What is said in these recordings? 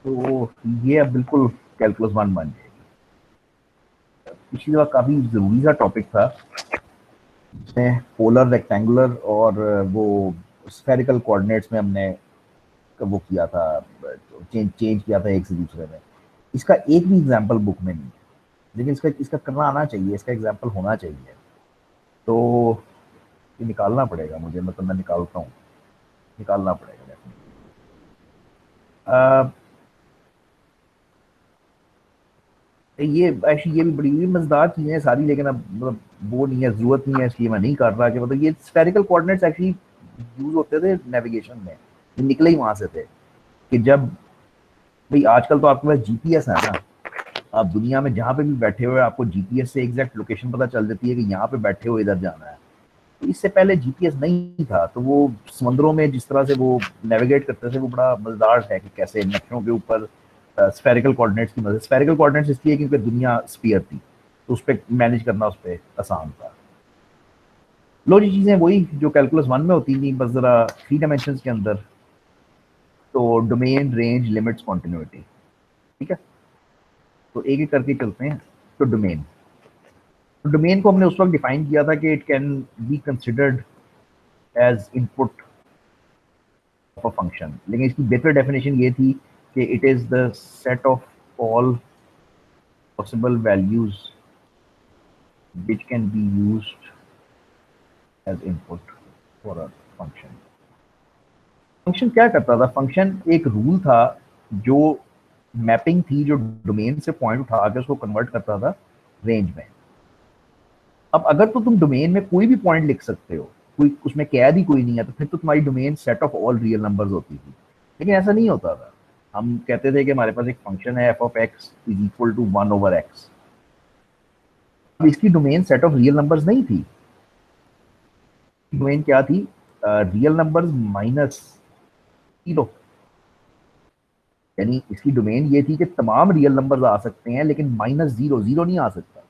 तो ये अब बिल्कुल कैलकुलस वन बन जाएगी। पिछली बार काफी जरूरी सा टॉपिक था, इसमें पोलर, रेक्टेंगुलर और वो स्फेरिकल कोऑर्डिनेट्स में हमने वो किया था, चेंज चेंज किया था एक से दूसरे में। इसका एक भी एग्जाम्पल बुक में नहीं है, लेकिन इसका इसका करना आना चाहिए, इसका एग्जाम्पल होना चाहिए। तो ये निकालना पड़ेगा मुझे, मतलब मैं निकालता हूँ, निकालना पड़ेगा डेफिनेटली। ये एक्चुअली ये भी बड़ी हुई मजेदार चीजें हैं सारी, लेकिन अब मतलब वो नहीं है, जरूरत नहीं है, इसलिए मैं नहीं कर रहा कि मतलब ये स्फेरिकल कोऑर्डिनेट्स एक्चुअली यूज होते थे नेविगेशन में, ये निकले ही वहां से थे कि जब भाई आजकल तो आपके पास जीपीएस है ना, आप दुनिया में जहां पे भी बैठे हुए आपको जीपीएस से एग्जैक्ट लोकेशन पता चल जाती है कि यहाँ पे बैठे हो, इधर जाना है। तो इससे पहले जीपीएस नहीं था, तो वो समुद्रों में जिस तरह से वो नेविगेट करते थे वो बड़ा मजेदार है कि कैसे नक्शों के ऊपर स्फेरिकल कोऑर्डिनेट्स की मदद, स्फेरिकल कोऑर्डिनेट्स इसलिए क्योंकि दुनिया स्फीयर थी, तो उस पर मैनेज करना उस पर आसान था। लो जी, चीजें वही जो कैलकुलस वन में होती थी, बस जरा थ्री डायमेंशन के अंदर। तो डोमेन, रेंज, लिमिट्स, कॉन्टिन्यूटी। ठीक है, तो एक एक करके चलते हैं। तो डोमेन, तो डोमेन को हमने उस वक्त डिफाइन किया था कि it can be considered as input of a function, लेकिन इसकी बेहतर डेफिनेशन ये थी कि it is the set of all possible values which can be used as input for a function। Function क्या करता था? फंक्शन एक रूल था जो मैपिंग थी, जो डोमेन से पॉइंट उठा के उसको कन्वर्ट करता था रेंज में। अब अगर तो तुम डोमेन में कोई भी पॉइंट लिख सकते हो, कोई उसमें कैद ही कोई नहीं है, तो फिर तो तुम्हारी domain set of all real numbers होती थी। लेकिन ऐसा नहीं होता था। हम कहते थे कि हमारे पास एक फंक्शन है F of X is equal to one over X. अब इसकी domain set of real numbers नहीं थी, डोमेन क्या थी? Real numbers minus zero. यानी इसकी डोमेन ये थी कि तमाम रियल नंबर्स आ सकते हैं, लेकिन माइनस जीरो, जीरो नहीं आ सकता,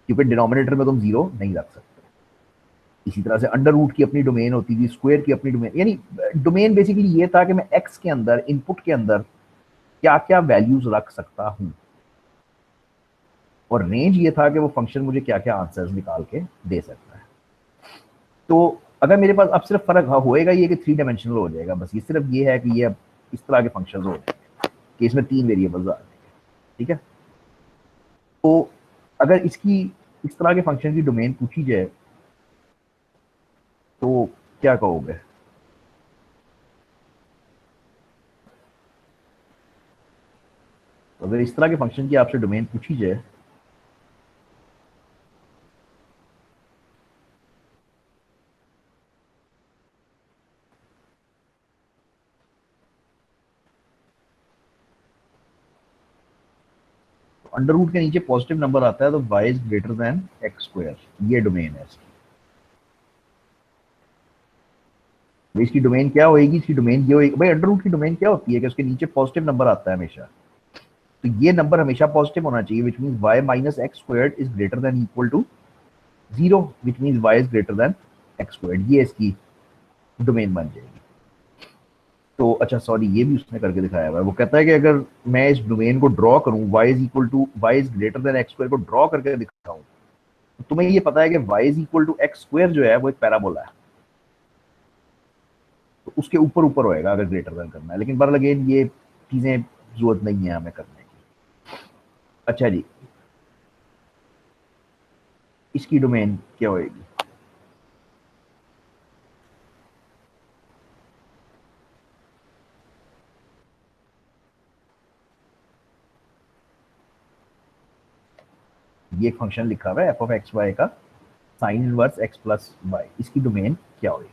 क्योंकि डिनोमिनेटर में तुम जीरो नहीं रख सकते। इसी तरह से अंडर रूट की अपनी डोमेन होती थी, स्क्वायर की अपनी डोमेन। यानी डोमेन बेसिकली ये था कि मैं एक्स के अंदर, इनपुट के अंदर क्या क्या वैल्यूज रख सकता हूं, और रेंज ये था कि वो फंक्शन मुझे क्या क्या आंसर्स निकाल के दे सकता है। तो अगर मेरे पास अब सिर्फ फर्क होएगा ये कि थ्री डायमेंशनल हो जाएगा, बस ये सिर्फ ये है कि ये अब इस तरह के फंक्शन हो जाएंगे कि इसमें तीन वेरिएबल्स आ जाएंगे। ठीक है, तो अगर इसकी इस तरह के फंक्शन की डोमेन पूछी जाए तो क्या कहोगे? तो अगर इस तरह के फंक्शन की आपसे डोमेन पूछी जाए, तो अंडर रूट के नीचे पॉजिटिव नंबर आता है तो y is greater than X square, ये डोमेन है इसकी। तो इसकी डोमेन क्या होगी? इसकी डोमेन ये होगी, भाई अंडर रूट की डोमेन क्या होती है कि उसके नीचे पॉजिटिव नंबर आता है हमेशा, तो ये नंबर हमेशा पॉजिटिव होना चाहिए, which mean y minus X square is greater than equal to zero, which mean y is greater than X square. ये इसकी डोमेन बन जाएगी। तो अच्छा सॉरी, ये भी उसने करके दिखाया हुआ है। वो कहता है कि अगर मैं इस डोमेन को ड्रॉ करूं, y is equal to y is greater than X square को ड्रॉ करके दिखाऊं, तो तुम्हें ये पता है कि y is equal to X square जो है वो एक पैराबोला है, तो उसके ऊपर ऊपर होएगा अगर ग्रेटर देन करना है। लेकिन बहरहाल अगेन ये चीजें जरूरत नहीं है हमें करने की। अच्छा जी, इसकी डोमेन क्या होएगी? ये एक फंक्शन लिखा हुआ है एफ ऑफ एक्स वाई का, sine inverse X plus Y, इसकी डोमेन क्या होगी?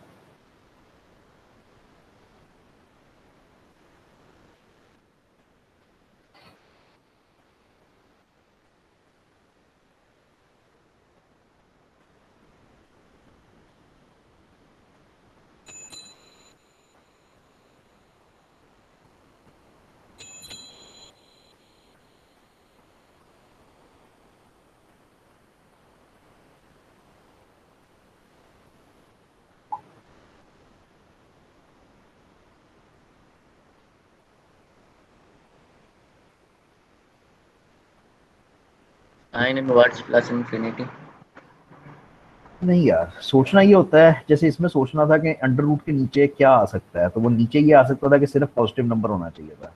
Sine inverse plus infinity. नहीं यार, सोचना ये होता है, जैसे इसमें सोचना था कि अंडर रूट के नीचे क्या आ सकता है, तो वो नीचे ये आ सकता था कि सिर्फ पॉजिटिव नंबर होना चाहिए था।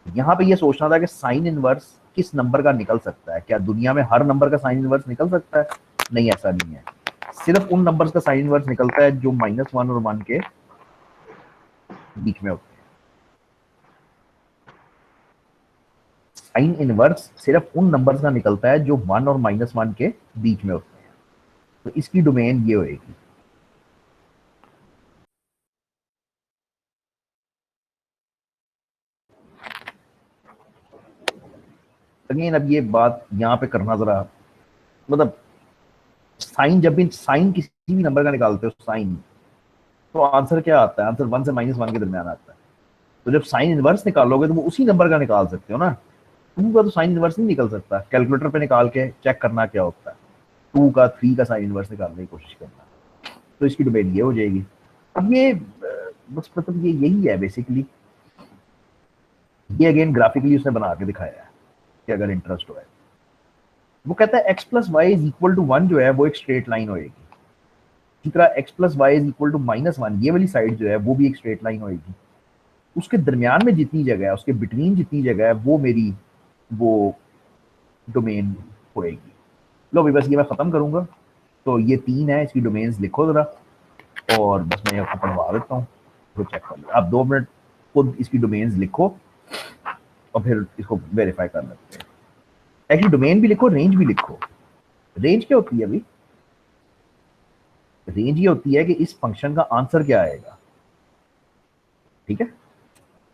यहाँ पे ये सोचना था कि साइन इनवर्स किस नंबर का निकल सकता है, क्या दुनिया में हर नंबर का साइन इनवर्स निकल सकता है? नहीं, ऐसा नहीं है। सिर्फ उन नंबर्स का साइन इनवर्स निकलता है जो -1 और 1 के बीच में होते हैं। साइन इनवर्स सिर्फ उन नंबर्स का निकलता है जो 1 और -1 के बीच में होते हैं। तो इसकी डोमेन ये होएगी। अगेन अब ये बात यहाँ पे करना जरा, मतलब साइन, जब भी साइन किसी भी नंबर का निकालते हो साइन, तो आंसर क्या आता है? आंसर 1 से -1 के दरमियान आता है। तो जब साइन इनवर्स निकालोगे तो वो उसी नंबर का निकाल सकते हो ना। 2 का तो साइन इनवर्स नहीं निकल सकता। कैलकुलेटर पे निकाल के चेक करना क्या होता है, 2 का 3 का साइन इनवर्स निकालने की कोशिश करना। तो इसकी डोमेन ये हो जाएगी। अब ये बस मतलब ये यही है बेसिकली। ये अगेन ग्राफिकली उसने बना के दिखाया है कि अगर इंटरेस्ट हो है। वो कहता है x plus Y is equal to 1 जो है वो एक स्ट्रेट लाइन होएगी। इसी तरह x plus Y is equal to -1, ये वाली साइड जो है वो भी एक स्ट्रेट लाइन होएगी। उसके दरमियान में जितनी जगह है, उसके बिटवीन जितनी जगह है, वो मेरी वो डोमेन होएगी। लो भाई, बस ये मैं खत्म करूंगा। तो ये 3 है, इसकी डोमेन्स लिखो जरा, और बस मैं आपको पढ़वा देता हूँ, तो चेक कर लो आप। 2 मिनट खुद इसकी डोमेन्स लिखो और फिर इसको वेरीफाई कर लेते हैं। एक्चुअली डोमेन भी लिखो, रेंज भी लिखो। रेंज क्या होती है अभी? रेंज ये होती है कि इस फंक्शन का आंसर क्या आएगा। ठीक है,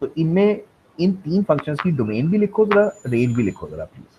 तो इनमें इन 3 फंक्शंस की डोमेन भी लिखो जरा, रेंज भी लिखो जरा प्लीज।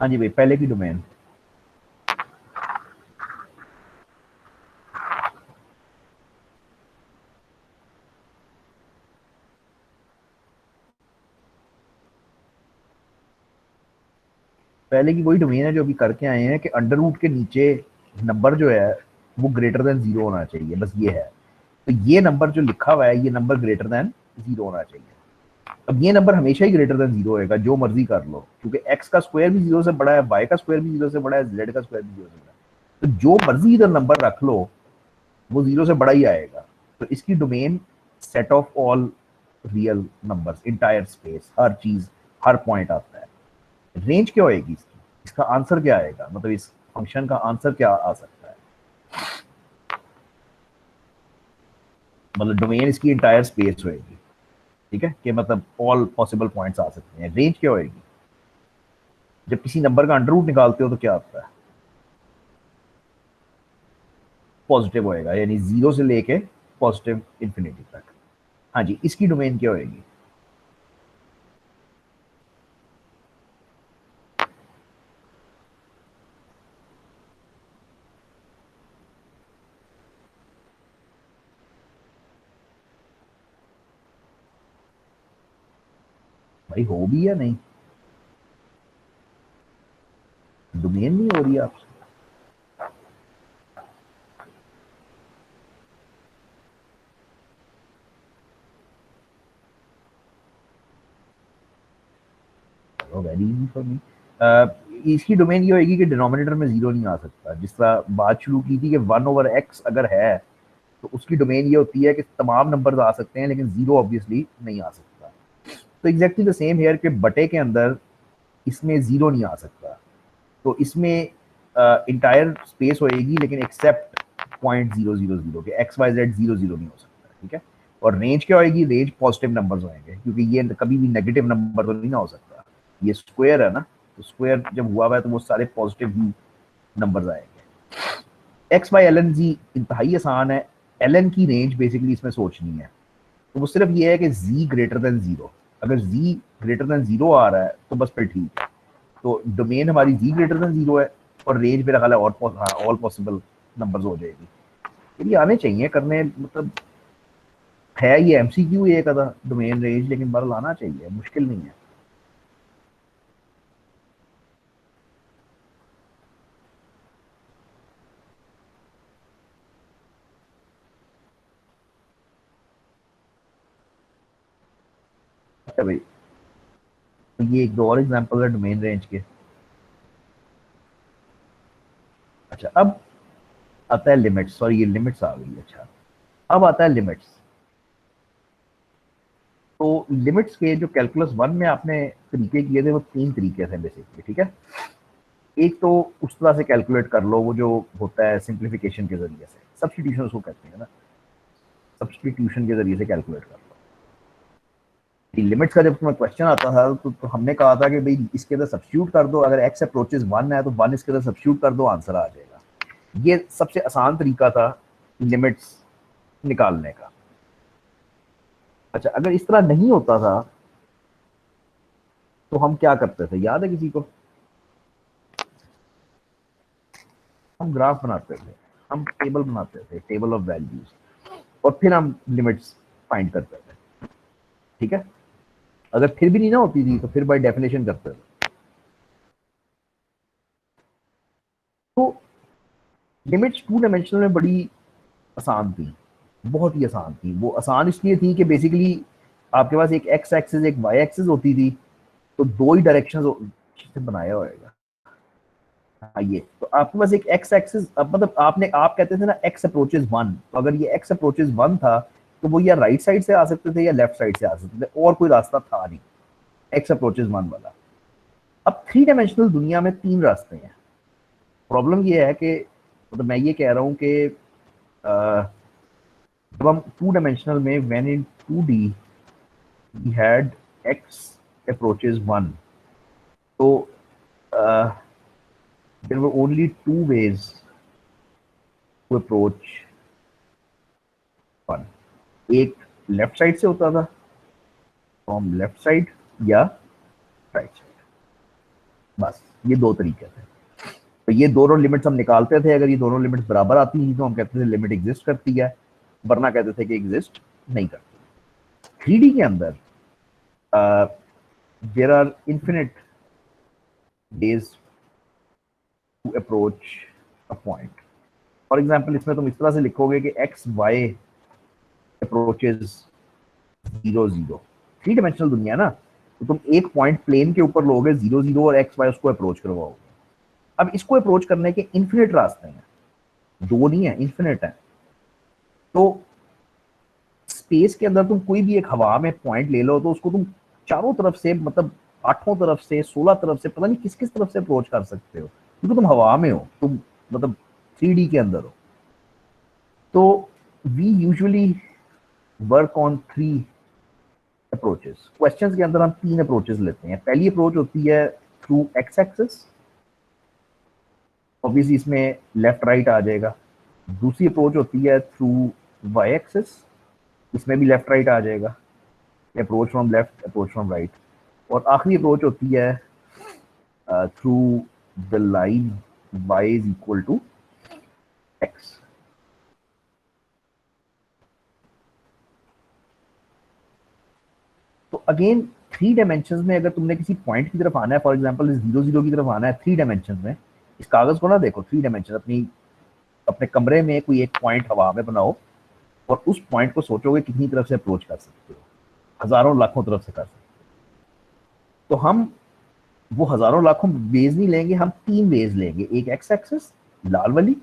हाँ जी भाई, पहले की डोमेन। पहले की वही डोमेन है जो अभी करके आए हैं कि अंडर रूट के नीचे नंबर जो है वो ग्रेटर देन 0 होना चाहिए, बस ये है। तो ये नंबर जो लिखा हुआ है, ये नंबर ग्रेटर देन 0 होना चाहिए। अब ये नंबर हमेशा ही ग्रेटर देन 0 होएगा, जो मर्जी कर लो, क्योंकि x का स्क्वायर भी 0 से बड़ा है, y का स्क्वायर भी 0 से बड़ा है, z का स्क्वायर भी 0 से बड़ा है। तो जो मर्जी इधर नंबर रख लो, वो 0 से बड़ा ही आएगा। तो इसकी domain set of all real numbers, entire space, हर चीज, हर पॉइंट आता है। रेंज क्या होएगी इसकी? इसका आंसर क्या आएगा, मतलब इस फंक्शन का आंसर क्या आ सकता है? मतलब डोमेन इसकी इंटायर स्पेस होएगी। ठीक है, कि मतलब ऑल पॉसिबल पॉइंट्स आ सकते हैं। रेंज क्या होएगी? जब किसी नंबर का अंडर रूट निकालते हो तो क्या आता है? पॉजिटिव होएगा, यानी 0 से लेके पॉजिटिव इंफिनिटी तक। हाँ जी, इसकी डोमेन क्या होएगी? भाई हो भी या नहीं? डोमेन नहीं हो रही आपसे? Very easy for me. इसकी डोमेन ये होगी कि डिनोमिनेटर में 0 नहीं आ सकता। जिस तरह बात शुरू की थी कि 1/x अगर है, तो उसकी डोमेन ये होती है कि तमाम नंबर आ सकते हैं लेकिन 0 ऑब्वियसली नहीं आ सकता। तो एग्जैक्टली द सेम हेयर के बटे के अंदर इसमें 0 नहीं आ सकता। तो इसमें इंटायर स्पेस होएगी, लेकिन एक्सेप्ट .000 के XYZ 0 नहीं हो सकता। ठीक है, और रेंज क्या होएगी? रेंज पॉजिटिव नंबर्स होंगे, क्योंकि ये कभी भी नेगेटिव नंबर तो नहीं ना हो सकता, ये स्क्वायर है ना, तो तो स्क्वायर जब हुआ हुआ है तो वो सारे पॉजिटिव ही नंबर्स आएंगे। X by L N G इंतहाई आसान है। एल एन की रेंज बेसिकली इसमें सोचनी है, तो वो सिर्फ ये है कि z ग्रेटर देन 0, अगर z ग्रेटर देन 0 आ रहा है तो बस फिर ठीक है। तो डोमेन हमारी z ग्रेटर देन 0 है और रेंज मेरा ख्याल है ऑल पॉसिबल नंबर्स हो जाएगी। ये आने चाहिए करने, मतलब है ये एमसीक्यू एक आधा डोमेन रेंज, लेकिन बहरहाल आना चाहिए, मुश्किल नहीं है। अच्छा भाई, तो ये एक दो और एग्जांपल है डोमेन रेंज के। अच्छा, अब आता है लिमिट्स, सॉरी ये लिमिट्स आ गई। अच्छा, अब आता है लिमिट्स। तो लिमिट्स के जो कैलकुलस 1 में आपने तरीके किए थे वो तीन तरीके थे बेसिकली, ठीक है। एक तो उस तरह से कैलकुलेट कर लो, वो जो होता है सिंप्लीफिकेशन के जरिए से, सब्स्टिट्यूशन उसको कहते हैं ना, सब्स्टिट्यूशन के जरिए से कैलकुलेट कर लो। लिमिट्स का जब तुम्हें क्वेश्चन आता था तो हमने कहा था कि भाई इसके अंदर सब्स्टिट्यूट कर दो, अगर एक्स अप्रोचेस 1 है तो 1 इसके अंदर सब्स्टिट्यूट कर दो, आंसर आ जाएगा। ये सबसे आसान तरीका था लिमिट्स निकालने का। अच्छा, अगर इस तरह नहीं होता था तो हम क्या करते थे, याद है किसी को? हम ग्राफ बनाते थे, हम टेबल बनाते थे, टेबल ऑफ वैल्यूज, और फिर हम लिमिट्स फाइंड करते थे, ठीक है। अगर फिर भी नहीं ना होती थी तो फिर बाय डेफिनेशन करते थे। तो लिमिट्स टू डायमेंशनल में बड़ी आसान थी, बहुत ही आसान थी। वो आसान इसलिए थी कि बेसिकली आपके पास एक एक्स एक्सिस एक वाई एक्सिस होती थी, तो दो ही डायरेक्शन से बनाया होएगा। हाँ, ये तो आपके पास एक एक्स एक्सिस, मतलब आप कहते थे ना एक्स अप्रोचेस 1, तो अगर ये एक्स अप्रोचेस 1 था तो वो या राइट साइड से आ सकते थे या लेफ्ट साइड से आ सकते थे, और कोई रास्ता था नहीं एक्स अप्रोचेस 1 वाला। अब थ्री डायमेंशनल दुनिया में तीन रास्ते हैं। प्रॉब्लम ये है कि मतलब मैं ये कह रहा हूँ कि जब हम टू डायमेंशनल में when in 2D we had X approaches 1, तो there were only two ways to approach 1। एक लेफ्ट साइड से होता था, फ्रॉम लेफ्ट साइड, या राइट साइड, बस ये दो तरीके थे। तो ये दोनों लिमिट्स हम निकालते थे, अगर ये दोनों लिमिट्स बराबर आती थी तो हम कहते थे लिमिट एग्जिस्ट करती है, वरना कहते थे कि एग्जिस्ट नहीं करती। 3D के अंदर there are infinite ways to approach a point। For example इसमें तुम इस तरह से लिखोगे कि X Y approaches 0 0, three dimensional दुनिया ना, तो तुम एक पॉइंट प्लेन के ऊपर लोगे 0 0 और एक्स वाई उसको अप्रोच करवाओगे। अब इसको अप्रोच करने के इन्फिनिट रास्ते हैं, दो नहीं है, इन्फिनिट है। तो स्पेस के अंदर तुम कोई भी एक हवा में पॉइंट ले लो तो उसको तुम चारों तरफ से, मतलब आठों तरफ से, 16 तरफ से, पता नहीं किस किस तरफ से अप्रोच कर सकते हो, क्योंकि तुम हवा में हो, तुम मतलब 3D के अंदर हो। तो we usually work on three approaches. Questions के अंदर हम तीन अप्रोचेस लेते हैं। पहली अप्रोच होती है थ्रू एक्स एक्सिस, ऑब्वियसली इसमें लेफ्ट राइट आ जाएगा। दूसरी अप्रोच होती है थ्रू वाई एक्सिस, इसमें भी लेफ्ट राइट आ जाएगा, approach from left, approach from right. और आखिरी अप्रोच होती है through the line y is equal to x। तो अगेन थ्री डायमेंशन में अगर तुमने किसी पॉइंट की तरफ आना है, फॉर एग्जांपल 0 0 की तरफ आना है थ्री डायमेंशन में, इस कागज को ना देखो, थ्री डायमेंशन अपने कमरे में कोई एक पॉइंट हवा में बनाओ और उस पॉइंट को सोचोगे कितनी तरफ से अप्रोच कर सकते हो, हजारों लाखों तरफ से कर सकते हो। तो हम वो हजारों लाखों वेज नहीं लेंगे, हम तीन वेज लेंगे, एक एक्स एक्सिस लाल वाली,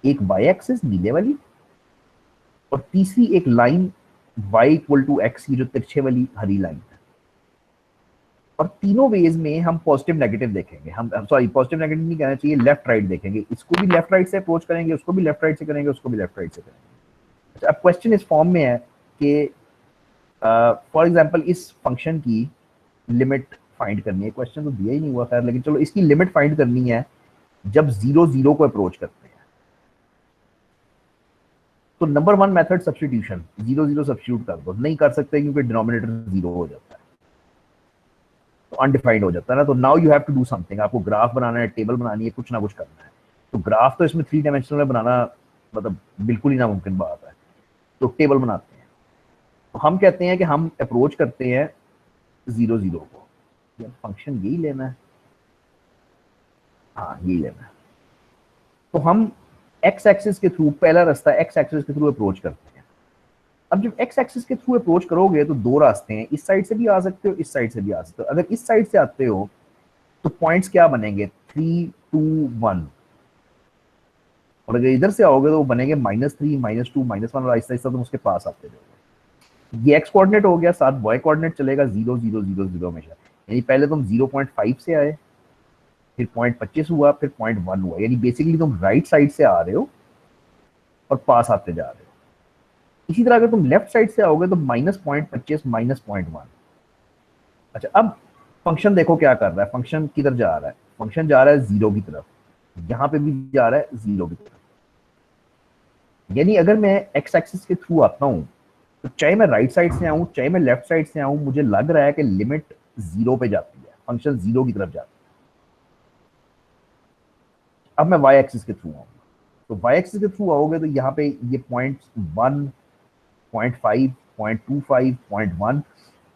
एक वाई एक्सिस नीले वाली, और तीसरी एक line y equal to X की जो तिरछे वाली हरी लाइन है। और तीनों वेज में हम पॉजिटिव नेगेटिव देखेंगे, हम सॉरी पॉजिटिव नेगेटिव नहीं कहना चाहिए, लेफ्ट राइट देखेंगे, इसको भी लेफ्ट राइट से अप्रोच करेंगे, उसको भी लेफ्ट राइट से करेंगे, उसको भी लेफ्ट राइट से करेंगे। अच्छा, अब क्वेश्चन इस फॉर्म में है कि फॉर एग्जाम्पल इस फंक्शन की लिमिट फाइंड करनी है, क्वेश्चन तो दिया ही नहीं हुआ खैर, लेकिन चलो इसकी लिमिट फाइंड करनी है जब 0 0 को अप्रोच करते हैं। तो नंबर 1 मेथड सब्स्टिट्यूशन, 0 0 सब्स्टिट्यूट कर दो, नहीं कर सकते क्योंकि डिनोमिनेटर 0 हो जाता है, तो अनडिफाइंड हो जाता है ना। तो now you have to do something, आपको ग्राफ बनाना है, टेबल बनानी है, कुछ ना कुछ करना है। तो ग्राफ तो इसमें 3 डायमेंशनल में बनाना मतलब बिल्कुल ही नामुमकिन बात है, तो टेबल बनाते हैं। तो हम कहते हैं कि हम अप्रोच करते हैं 0 0 को, फंक्शन यही लेना है, हाँ यही लेना है। तो हम एक्स एक्सिस के थ्रू, पहला रास्ता एक्स एक्सिस के थ्रू अप्रोच करते हैं। अब जब एक्स एक्सिस के थ्रू अप्रोच करोगे तो दो रास्ते हैं, इस साइड से भी आ सकते हो, इस साइड से भी आ सकते हो। अगर इस साइड से आते हो तो पॉइंट्स क्या बनेंगे, 3 2 1, और अगर इधर से आओगे तो वो बनेंगे -3 -2 -1, और आहिस्ता आहिस्ता तुम उसके पास आते जाओगे। ये एक्स कोऑर्डिनेट हो गया, साथ वाई कोऑर्डिनेट चलेगा 0 0 0 0 हमेशा, यानी पहले तुम 0.5 से आए, फिर 0.25 हुआ, फिर 0.1 हुआ, यानी बेसिकली तुम राइट साइड से आ रहे हो और पास आते जा रहे हो। इसी तरह अगर तुम लेफ्ट साइड से आओगे तो -0.25 -0.1। अच्छा, अब फंक्शन देखो क्या कर रहा है, फंक्शन किधर जा रहा है, फंक्शन जा रहा है 0 की तरफ, यहां पे भी जा रहा है 0 की तरफ। यानी अगर मैं एक्स एक्सिस के थ्रू आता हूं तो चाहे मैं राइट साइड से आऊं चाहे मैं लेफ्ट साइड से आऊं, मुझे लग रहा है कि लिमिट 0 पे जाती है, फंक्शन 0 की तरफ जाता है। अब मैं वाई एक्सिस के थ्रू आऊंगा, तो वाई एक्सिस के थ्रू आओगे तो यहाँ पे ये 0.1 0.5 0.25 0.1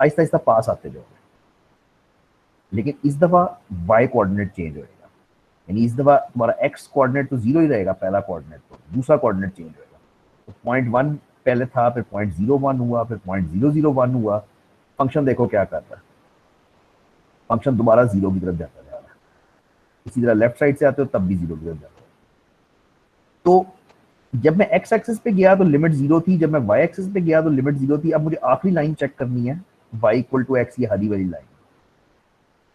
आहिस्ता आहिस्ता पास आते जाओगे। लेकिन इस दफा वाई कोऑर्डिनेट चेंज होएगा, यानी इस दफा तुम्हारा एक्स कोऑर्डिनेट तो 0 ही रहेगा, पहला कोऑर्डिनेट, तो दूसरा कोऑर्डिनेट चेंज होएगा। तो 0.1 पहले था, फिर 0.01 हुआ, फिर 0.001 हुआ। फंक्शन देखो क्या कर रहा है, फंक्शन दोबारा 0 की तरफ जाता जा रहा है। इसी तरह लेफ्ट साइड से आते हो तब भी 0 की तरफ जाता है। तो जब मैं एक्स एक्सिस पे गया तो लिमिट 0 थी, जब मैं वाई एक्सिस पे गया तो लिमिट 0 थी। अब मुझे आखिरी लाइन चेक करनी है, y इक्वल टू एक्स, ये हरी वाली लाइन।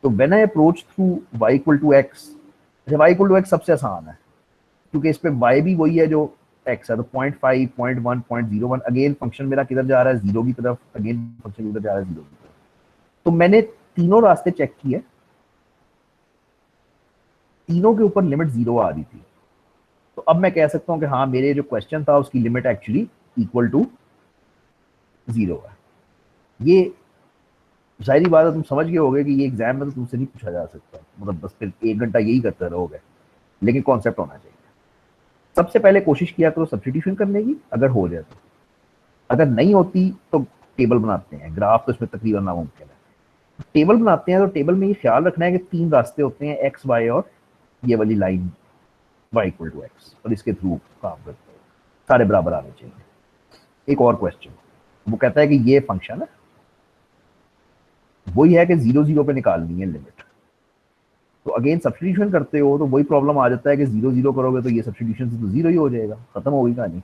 तो when I approach through y equal to X, y equal to X सबसे आसान है क्योंकि इस पे y भी वही है जो x है, तो 0.5 0.1 0.01, अगेन फंक्शन मेरा किधर जा रहा है 0 की तरफ, अगेन फंक्शन किधर जा रहा है 0 की तरफ। तो मैंने तीनों रास्ते चेक किए, तीनों के ऊपर लिमिट 0 आ रही थी। तो अब मैं कह सकता हूं कि हाँ, मेरे जो क्वेश्चन था उसकी लिमिट एक्चुअली इक्वल टू 0 है। ये जाहिर बात है, तुम समझ गए होगे कि ये एग्जाम में तो तुमसे नहीं पूछा जा सकता, मतलब बस फिर 1 घंटा यही करते रहोगे, लेकिन कॉन्सेप्ट होना चाहिए। सबसे पहले कोशिश किया करो सब्स्टिट्यूशन करने की, अगर हो जाए तो, अगर नहीं होती तो टेबल बनाते हैं, ग्राफ तो इसमें तकरीबन नामुमकिन है। टेबल बनाते हैं तो टेबल में ये ख्याल रखना है कि 3 रास्ते होते हैं, एक्स वाई और ये वाली line y equal to X, और इसके थ्रू काम करते हैं, सारे बराबर आने चाहिए। एक और क्वेश्चन, वो कहता है कि ये फंक्शन है, वही है कि 0 0 पे निकालनी है लिमिट। तो अगेन सब्स्टिट्यूशन करते हो तो वही प्रॉब्लम आ जाता है कि 0 0 करोगे तो ये सब्स्टिट्यूशन से तो 0 ही हो जाएगा, खत्म हो गई कहानी,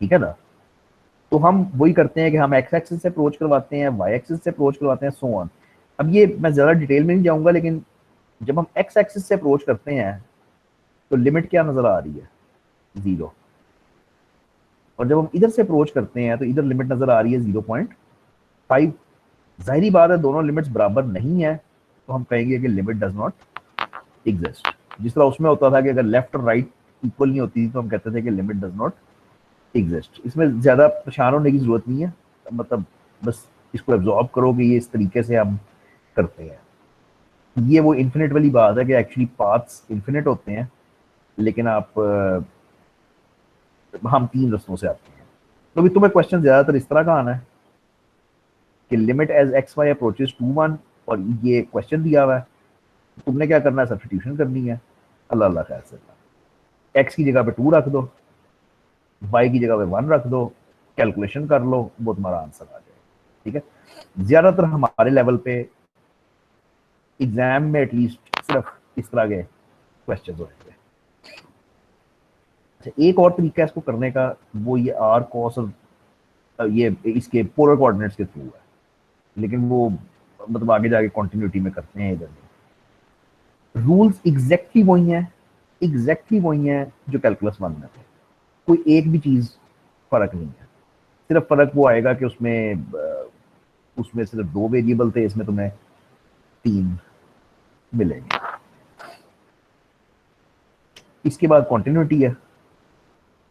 ठीक है ना। तो हम वही करते हैं कि हम एक्स एक्सिस से अप्रोच करवाते हैं, वाई एक्सिस से अप्रोच करवाते हैं, सो ऑन। अब ये मैं ज़्यादा डिटेल में नहीं जाऊंगा, लेकिन जब हम एक्स एक्सिस से अप्रोच करते हैं तो लिमिट क्या नजर आ रही है, 0, और जब हम इधर से अप्रोच करते हैं तो इधर लिमिट नजर आ रही है 0.5। जाहिर बात है दोनों लिमिट्स बराबर नहीं है, तो हम कहेंगे कि लिमिट डज नॉट एग्जिस्ट। जिस तरह उसमें होता था कि अगर लेफ्ट और राइट इक्वल नहीं होती थी तो हम कहते थे कि लिमिट डज नॉट एग्जिस्ट। इसमें ज्यादा परेशान होने की जरूरत नहीं है, मतलब बस इसको एब्जॉर्ब करो कि ये इस तरीके से हम करते हैं। ये वो इन्फिनिट वाली बात है कि एक्चुअली पाथ्स इन्फिनिट होते हैं, लेकिन आप हम 3 रास्तों से आते हैं। तो भी तुम्हें क्वेश्चन ज्यादातर इस तरह का आना है कि limit as X Y approaches to 1, और ये क्वेश्चन दिया हुआ है, तुमने क्या करना है, सब्स्टिट्यूशन करनी है। अल्लाह अल्लाह खैर से, एक्स की जगह पे 2 रख दो, वाई की जगह पे 1 रख दो, कैलकुलेशन कर लो, वो तुम्हारा आंसर आ जाएगा, ठीक है। ज्यादातर हमारे लेवल पे एग्जाम में एटलीस्ट सिर्फ इस तरह के क्वेश्चन होंगे। अच्छा, एक और तरीका है इसको करने का, वो ये आर कॉस और ये इसके पोलर कोऑर्डिनेट्स के थ्रू है, लेकिन वो मतलब आगे जाके कंटिन्यूटी में करते हैं। इधर रूल्स एग्जैक्टली वही हैं, एग्जैक्टली वही हैं जो कैलकुलस 1 में थे, कोई एक भी चीज फर्क नहीं है। सिर्फ फर्क वो आएगा कि उसमें उसमें सिर्फ 2 वेरिएबल थे, इसमें तुम्हें 3 मिलेंगे। इसके बाद कॉन्टिन्यूटी है,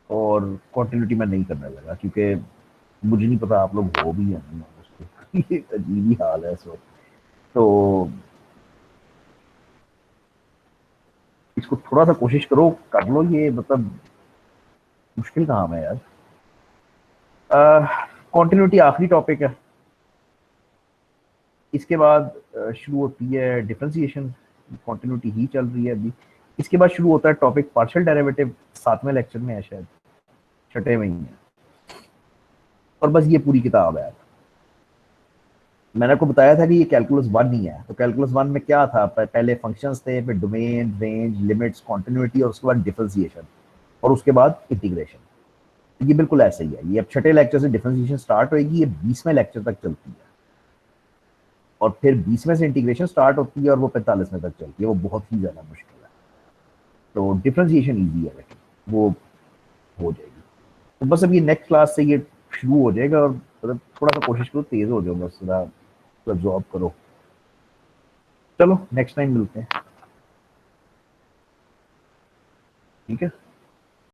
और कॉन्टिन्यूटी मैं नहीं करने लगा क्योंकि मुझे नहीं पता आप लोग हो भी या नहीं हो उसके ये अजीब ही हाल है इस वक्त। तो इसको थोड़ा सा कोशिश करो, कर लो, ये मतलब मुश्किल काम है यार। कॉन्टिन्यूटी आखिरी टॉपिक है। इसके बाद शुरू होती है डिफरेंशिएशन। कॉन्टिन्यूटी ही चल रही है अभी। इसके बाद शुरू होता है टॉपिक पार्शियल डेरिवेटिव, 7वें लेक्चर में है शायद, छठे में ही है। और बस ये पूरी किताब है। मैंने आपको बताया था कि ये कैलकुलस 1 ही है। तो कैलकुलस 1 में क्या था, पहले फंक्शंस थे, फिर डोमेन, रेंज, लिमिट्स, कॉन्टिन्यूटी, और उसके बाद डिफरेंशिएशन, और उसके बाद इंटीग्रेशन। तो ये बिल्कुल ऐसे ही है। ये अब छठे लेक्चर से डिफरेंशिएशन स्टार्ट होगी, ये 20वें लेक्चर तक चलती है, और फिर 20वें से इंटीग्रेशन स्टार्ट होती है, और वो 45वें तक चलती है। वो बहुत ही ज्यादा मुश्किल है। तो डिफरेंशिएशन ईजी है, लेकिन वो हो जाएगी। तो बस अब ये नेक्स्ट क्लास से ये शुरू हो जाएगा, और मतलब थोड़ा सा कोशिश करो तेज हो जाओ, बस थोड़ा एब्जॉर्ब करो। चलो नेक्स्ट टाइम मिलते हैं, ठीक है।